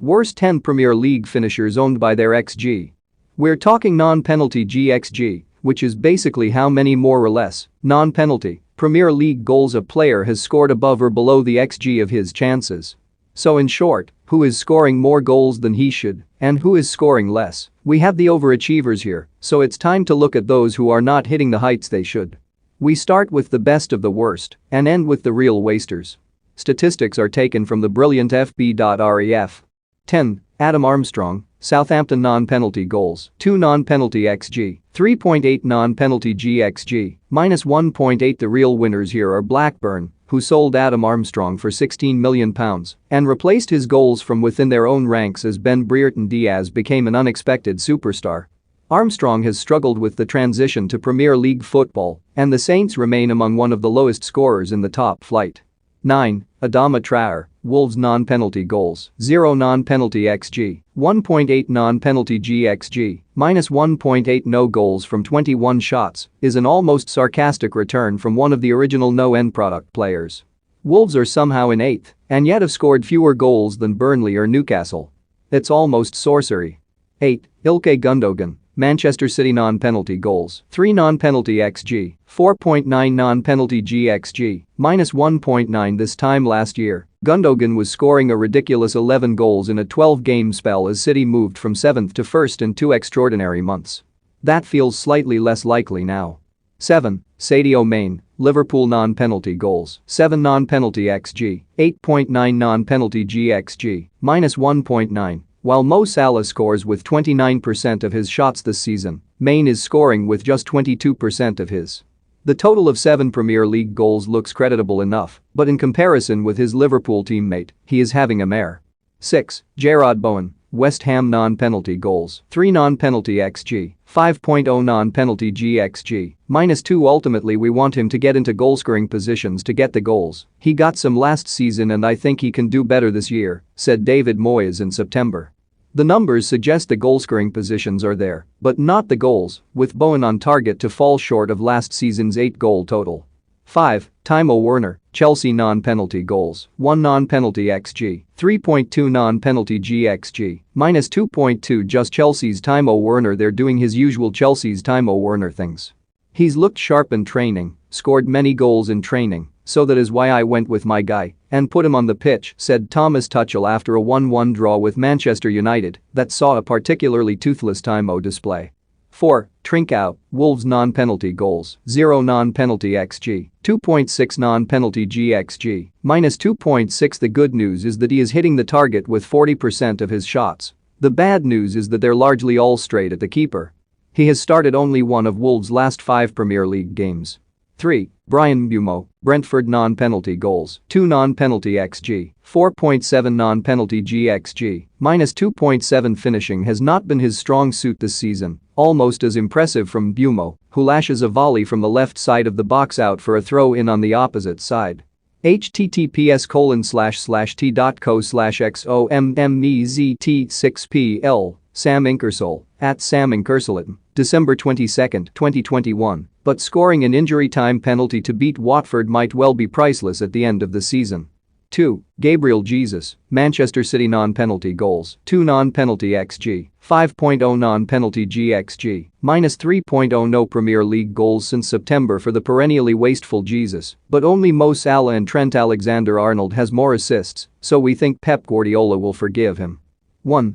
Worst 10 Premier League finishers owned by their XG. We're talking non-penalty GXG, which is basically how many more or less non-penalty Premier League goals a player has scored above or below the XG of his chances. So in short, who is scoring more goals than he should and who is scoring less? We have the overachievers here, so it's time to look at those who are not hitting the heights they should. We start with the best of the worst and end with the real wasters. Statistics are taken from the brilliant FB.ref. 10. Adam Armstrong, Southampton non-penalty goals, 2 non-penalty XG, 3.8 non-penalty GXG, -1.8. The real winners here are Blackburn, who sold Adam Armstrong for £16 million and replaced his goals from within their own ranks as Ben Brereton Diaz became an unexpected superstar. Armstrong has struggled with the transition to Premier League football, and the Saints remain among one of the lowest scorers in the top flight. 9. Adama Traore, Wolves non-penalty goals, 0 non-penalty XG, 1.8 non-penalty GXG, -1.8. No goals from 21 shots is an almost sarcastic return from one of the original no-end product players. Wolves are somehow in 8th and yet have scored fewer goals than Burnley or Newcastle. It's almost sorcery. 8. Ilkay Gundogan, Manchester City non-penalty goals, 3 non-penalty XG, 4.9 non-penalty GXG, -1.9. This time last year, Gundogan was scoring a ridiculous 11 goals in a 12-game spell as City moved from 7th to 1st in 2 extraordinary months. That feels slightly less likely now. 7. Sadio Mane, Liverpool non-penalty goals, 7 non-penalty XG, 8.9 non-penalty GXG, -1.9. While Mo Salah scores with 29% of his shots this season, Mane is scoring with just 22% of his. The total of 7 Premier League goals looks creditable enough, but in comparison with his Liverpool teammate, he is having a mare. 6. Jarrod Bowen, West Ham non-penalty goals, 3 non-penalty XG, 5.0 non-penalty GXG, -2. Ultimately we want him to get into goal-scoring positions to get the goals. He got some last season and I think he can do better this year, said David Moyes in September. The numbers suggest the goal-scoring positions are there, but not the goals, with Bowen on target to fall short of last season's 8-goal total. 5. Timo Werner, Chelsea non-penalty goals, 1 non-penalty XG, 3.2 non-penalty GXG, -2.2. Just Chelsea's Timo Werner. They're doing his usual Chelsea's Timo Werner things. He's looked sharp in training, scored many goals in training, so that is why I went with my guy and put him on the pitch, said Thomas Tuchel after a 1-1 draw with Manchester United that saw a particularly toothless Timo display. 4. Trincao, Wolves non-penalty goals, 0 non-penalty XG, 2.6 non-penalty GXG, -2.6. The good news is that he is hitting the target with 40% of his shots. The bad news is that they're largely all straight at the keeper. He has started only one of Wolves' last 5 Premier League games. 3. Bryan Mbeumo, Brentford non-penalty goals, 2 non-penalty XG, 4.7 non-penalty GXG, -2.7. Finishing has not been his strong suit this season, almost as impressive from Mbeumo, who lashes a volley from the left side of the box out for a throw-in on the opposite side. https://t.co/xommezT6pl, Sam Inkersole, @Sam Inkersole, December 22, 2021, but scoring an injury time penalty to beat Watford might well be priceless at the end of the season. 2. Gabriel Jesus, Manchester City non-penalty goals, 2 non-penalty XG, 5.0 non-penalty GXG, -3.0. No Premier League goals since September for the perennially wasteful Jesus, but only Mo Salah and Trent Alexander-Arnold has more assists, so we think Pep Guardiola will forgive him. 1.